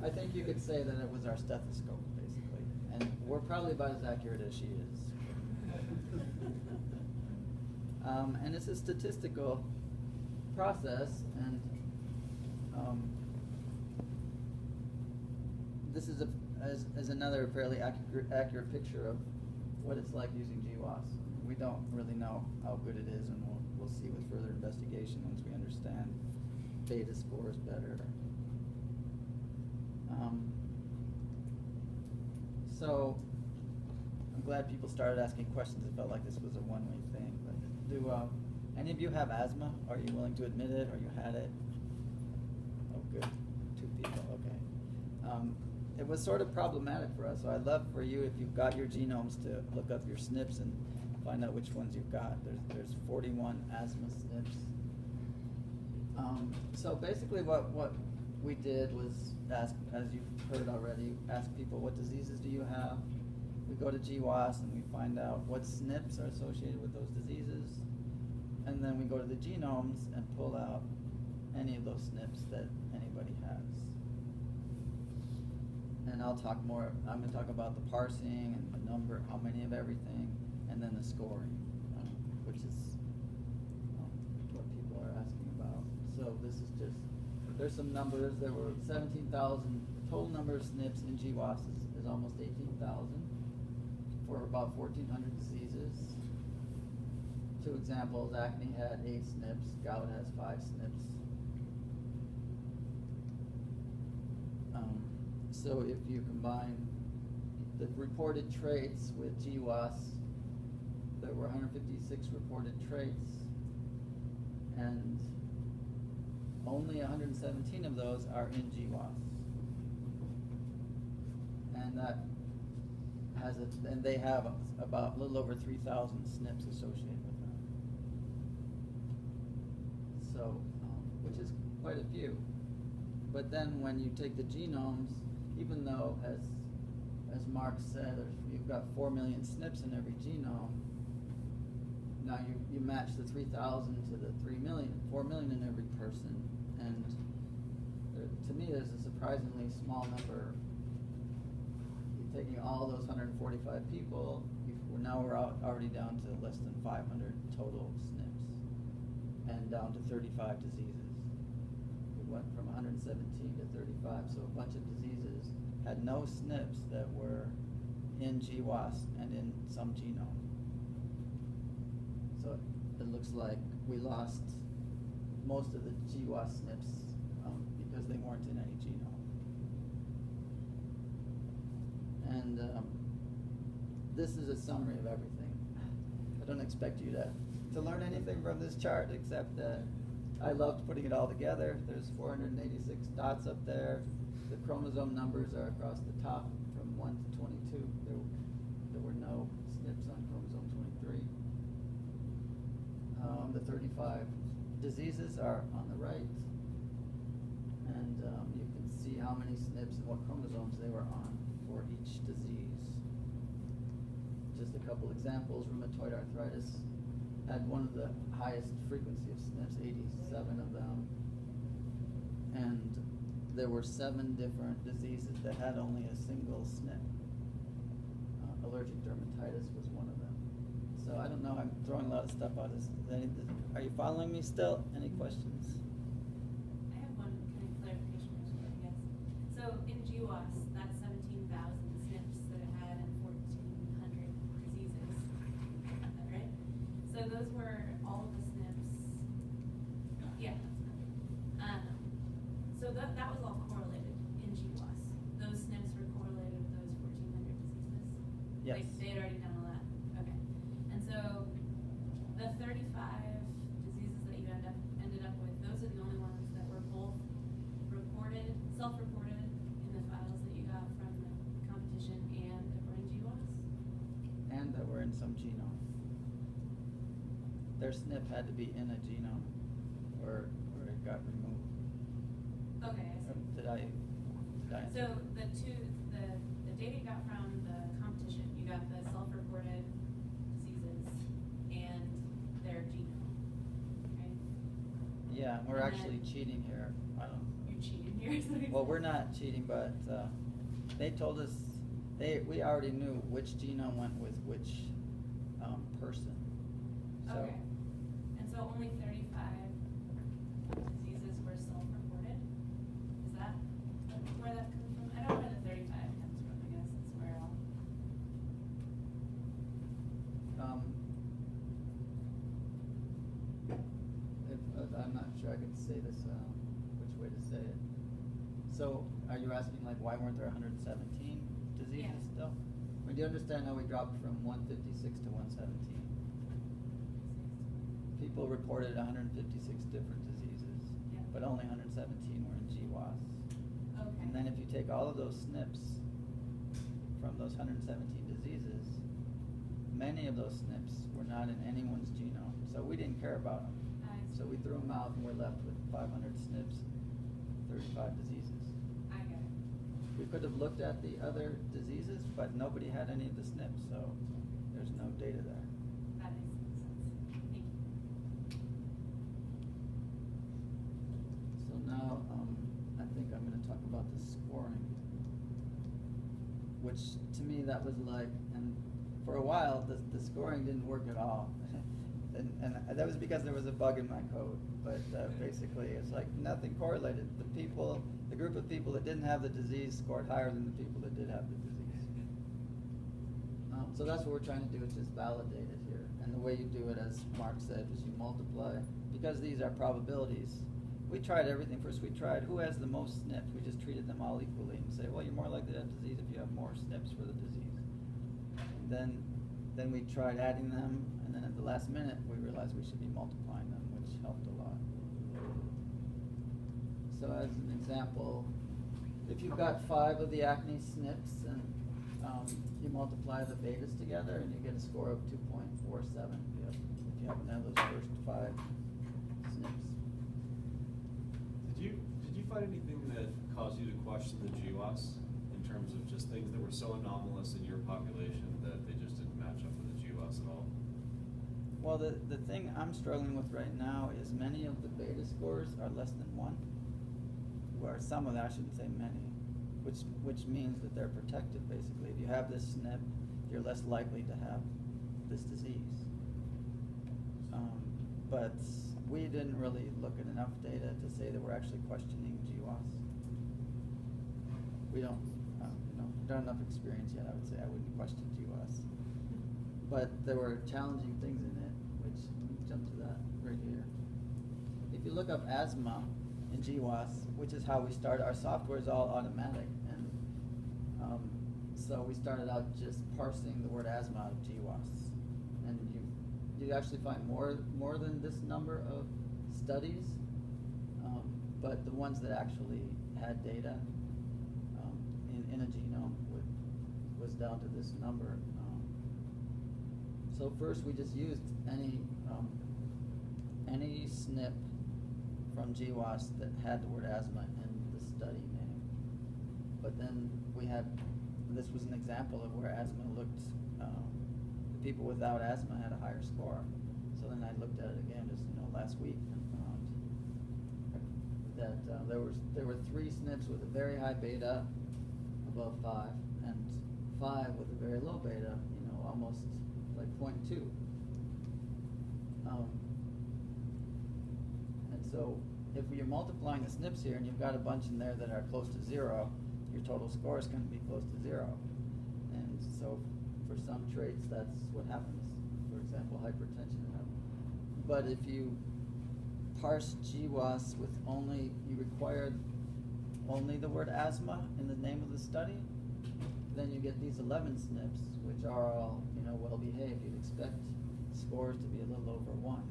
I think you could say that it was our stethoscope, basically. And we're probably about as accurate as she is. And it's a statistical process, and this is as another fairly accurate picture of what it's like using GWAS. We don't really know how good it is, and we'll see with further investigation once we understand beta scores better. So I'm glad people started asking questions. It felt like this was a one-way thing. But do any of you have asthma? Are you willing to admit it, or you had it? Oh, good. 2 people. Okay. It was sort of problematic for us. So I'd love for you, if you've got your genomes, to look up your SNPs and find out which ones you've got. There's 41 asthma SNPs. So basically, what we did was ask, as you've heard already, ask people, what diseases do you have? We go to GWAS and we find out what SNPs are associated with those diseases. And then we go to the genomes and pull out any of those SNPs that anybody has. And I'll talk more, I'm going to talk about the parsing and the number, how many of everything, and then the scoring, which is what people are asking about. So this is just, there's some numbers. There were 17,000, total number of SNPs in GWAS is almost 18,000 for about 1,400 diseases. 2 examples, acne had 8 SNPs, gout has 5 SNPs. So if you combine the reported traits with GWAS, there were 156 reported traits, and only 117 of those are in GWAS. And that has and they have about a little over 3,000 SNPs associated with them. So, which is quite a few. But then when you take the genomes, even though, as Mark said, you've got 4 million SNPs in every genome, now you match the 3,000 to the 4 million in every person, and to me there's a surprisingly small number. You're taking all those 145 people, now we're already down to less than 500 total SNPs, and down to 35 diseases. We went from 117 to 35, so a bunch of diseases had no SNPs that were in GWAS and in some genome. So it looks like we lost most of the GWAS SNPs because they weren't in any genome. And this is a summary of everything. I don't expect you to learn anything from this chart, except that I loved putting it all together. There's 486 dots up there. The chromosome numbers are across the top from 1 to 22. There were no SNPs on chromosome 23. The 35 diseases are on the right. And you can see how many SNPs and what chromosomes they were on for each disease. Just a couple examples. Rheumatoid arthritis had one of the highest frequency of SNPs, 87 of them. And there were 7 different diseases that had only a single SNP. Allergic dermatitis was one of them. So I don't know, I'm throwing a lot of stuff out. Are you following me still? Any questions? I have one kind of clarification question, I guess. So in GWAS, that's 17,000 SNPs that it had and 1,400 diseases, right? So those were all of the SNPs. Yeah. So that was all correlated in GWAS. Those SNPs were correlated with those 1,400 diseases? Yes. They had already done all that? Okay. And so the 35 diseases that you ended up with, those are the only ones that were both reported, self-reported in the files that you got from the competition and that were in GWAS? And that were in some genome. Their SNP had to be in a genome, or it got removed. Okay, I see. Did I So the data you got from the competition, you got the self-reported diseases and their genome, right? Yeah, we're And actually then cheating here. I don't. You're cheating here. here. So Well, we're not cheating, but they told us we already knew which genome went with which person. So, Okay. And so only 35 diseases were self-reported? Is that where that comes from? I don't know where the 35 comes from. I guess it's where I'll... I'm not sure I could say this, which way to say it. So, are you asking like why weren't there 117 diseases Yeah. still? I mean, do you understand how we dropped from 156 to 117? People reported 156 different diseases, Yeah. but only 117 were in GWAS. Okay. And then if you take all of those SNPs from those 117 diseases, many of those SNPs were not in anyone's genome, so we didn't care about them. So we threw them out and we're left with 500 SNPs, 35 diseases. I get it. We could have looked at the other diseases, but nobody had any of the SNPs, so there's no data there. That makes sense. Thank you. So now, I think I'm going to talk about the scoring, which to me that was like, and for a while the scoring didn't work at all. And that was because there was a bug in my code, but basically it's like nothing correlated. The group of people that didn't have the disease scored higher than the people that did have the disease. So that's what we're trying to do, is just validate it here. And the way you do it, as Mark said, is you multiply, because these are probabilities. We tried everything. First we tried who has the most SNPs. We just treated them all equally and say, well, you're more likely to have disease if you have more SNPs for the disease. And then we tried adding them, and then at the last minute we realized we should be multiplying them, which helped a lot. So as an example, if you've got 5 of the acne SNPs and you multiply the betas together and you get a score of 2.47 if you happen to have those first 5 SNPs. Did you find anything that caused you to question the GWAS in terms of just things that were so anomalous in your population that they just didn't match up with the GWAS at all? Well, the thing I'm struggling with right now is many of the beta scores are less than 1. Or some of them, I shouldn't say many, which means that they're protected basically. If you have this SNP, you're less likely to have this disease. But we didn't really look at enough data to say that we're actually questioning GWAS. We don't have enough experience yet, I would say. I wouldn't question GWAS. But there were challenging things in it, which, let me jump to that right here. If you look up asthma in GWAS, which is how we started, our software is all automatic, and so we started out just parsing the word asthma out of GWAS, and you actually find more than this number of studies, but the ones that actually had data in a genome was down to this number. So first we just used any SNP from GWAS that had the word asthma in the study name. But then this was an example of where asthma looked, the people without asthma had a higher score. So then I looked at it again just last week and found that there were 3 SNPs with a very high beta, above 5, and 5 with a very low beta, almost like 0.2. And so if you're multiplying the SNPs here and you've got a bunch in there that are close to 0, your total score is going to be close to 0. And so for some traits, that's what happens. For example, hypertension. But if you parse GWAS with you required only the word asthma in the name of the study, then you get these 11 SNPs, which are all well behaved. You'd expect scores to be a little over 1.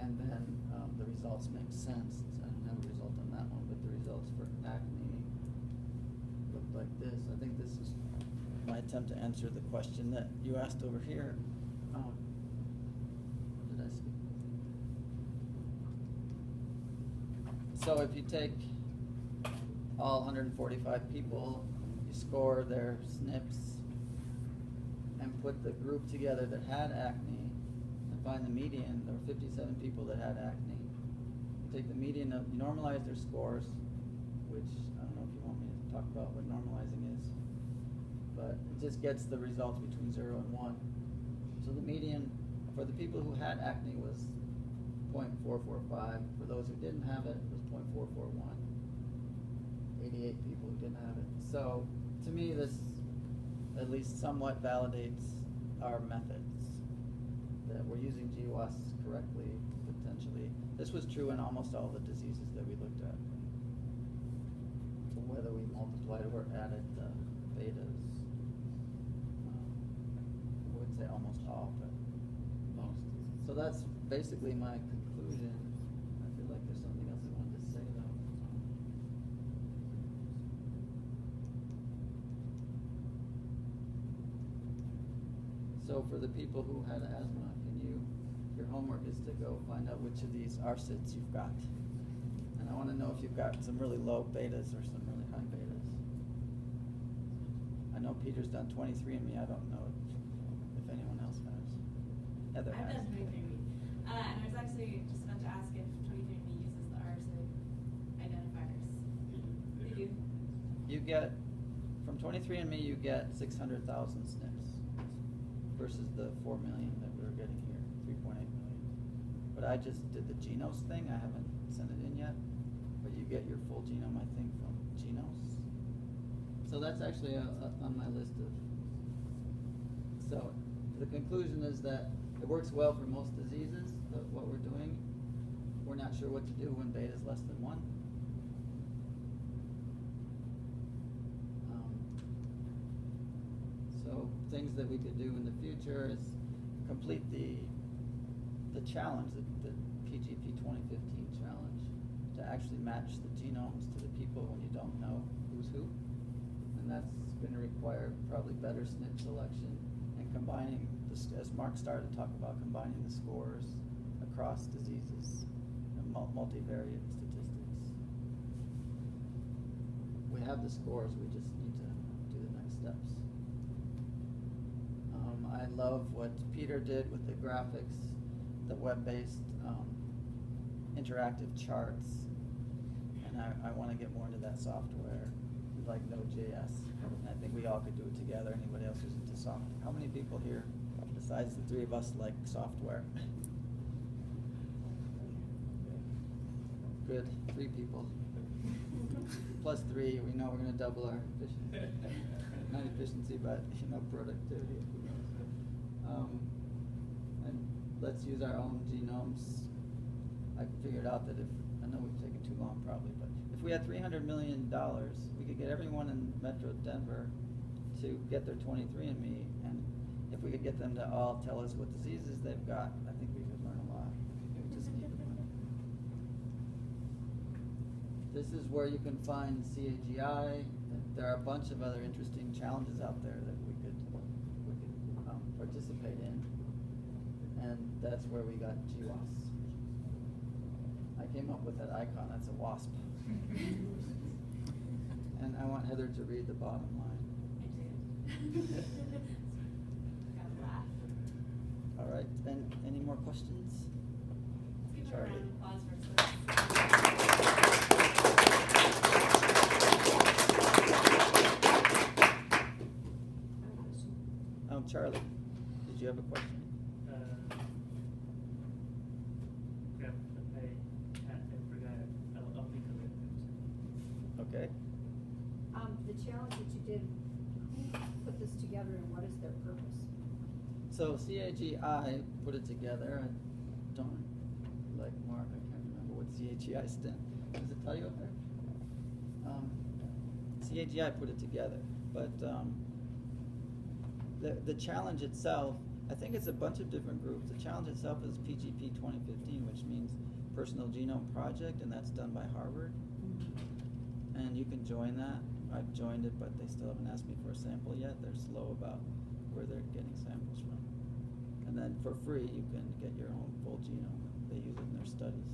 And then the results make sense. I don't have a result on that one, but the results for acne look like this. I think this is my attempt to answer the question that you asked over here. Did I skip? So if you take all 145 people, you score their SNPs and put the group together that had acne and find the median. There were 57 people that had acne. take the median of, you normalize their scores, which I don't know if you want me to talk about what normalizing is, but it just gets the results between 0 and 1. So the median for the people who had acne was 0.445. For those who didn't have it, it was 0.441. 88 people who didn't have it. So to me, this at least somewhat validates our methods, that we're using GWAS correctly, potentially. This was true in almost all the diseases that we looked at. So whether we multiplied or added betas, I wouldn't say almost all, but most. So that's basically my conclusion. I feel like there's something else I wanted to say though. So for the people who had asthma, your homework is to go find out which of these RSIDs you've got. And I want to know if you've got some really low betas or some really high betas. I know Peter's done 23andMe. I don't know if anyone else has. Heather has. I've done 23andMe. And I was actually just about to ask if 23andMe uses the RSID identifiers. They do. You get, from 23andMe, you get 600,000 SNPs versus the 4 million that we were getting here, 3.8 million. But I just did the Genos thing. I haven't sent it in yet. But you get your full genome, I think, from Genos. So that's actually on my list of. So the conclusion is that it works well for most diseases, what we're doing. We're not sure what to do when beta is less than 1. So things that we could do in the future is complete the challenge, the PGP 2015 challenge, to actually match the genomes to the people when you don't know who's who. And that's going to require probably better SNP selection and combining, as Mark started to talk about, combining the scores across diseases and multivariate statistics. We have the scores, we just need to do the next steps. I love what Peter did with the graphics, the web-based interactive charts, and I want to get more into that software, like Node.js. And I think we all could do it together. Anybody else who's into software? How many people here, besides the 3 of us, like software? Good, 3 people. Plus 3, we know we're going to double our efficiency. Not efficiency, but productivity. And let's use our own genomes. I figured out that I know we've taken too long probably, but if we had $300 million, we could get everyone in Metro Denver to get their 23andMe, and if we could get them to all tell us what diseases they've got, I think we could learn a lot. We just need the money. This is where you can find CAGI. There are a bunch of other interesting challenges out there that we could participate in, and that's where we got GWAS. I came up with that icon. That's a wasp. And I want Heather to read the bottom line. I did. Gotta laugh. All right. And any more questions? Let's give her a Charlie. round of applause for Charlie, did you have a question? I'll think of it. Okay. The challenge that you did, who put this together and what is their purpose? So CAGI put it together. I don't, like Mark, I can't remember what CAGI stands. Does it tell you up there? CAGI put it together, but the challenge itself, I think it's a bunch of different groups. The challenge itself is PGP 2015, which means Personal Genome Project, and that's done by Harvard. And you can join that. I've joined it, but they still haven't asked me for a sample yet. They're slow about where they're getting samples from. And then for free, you can get your own full genome. They use it in their studies.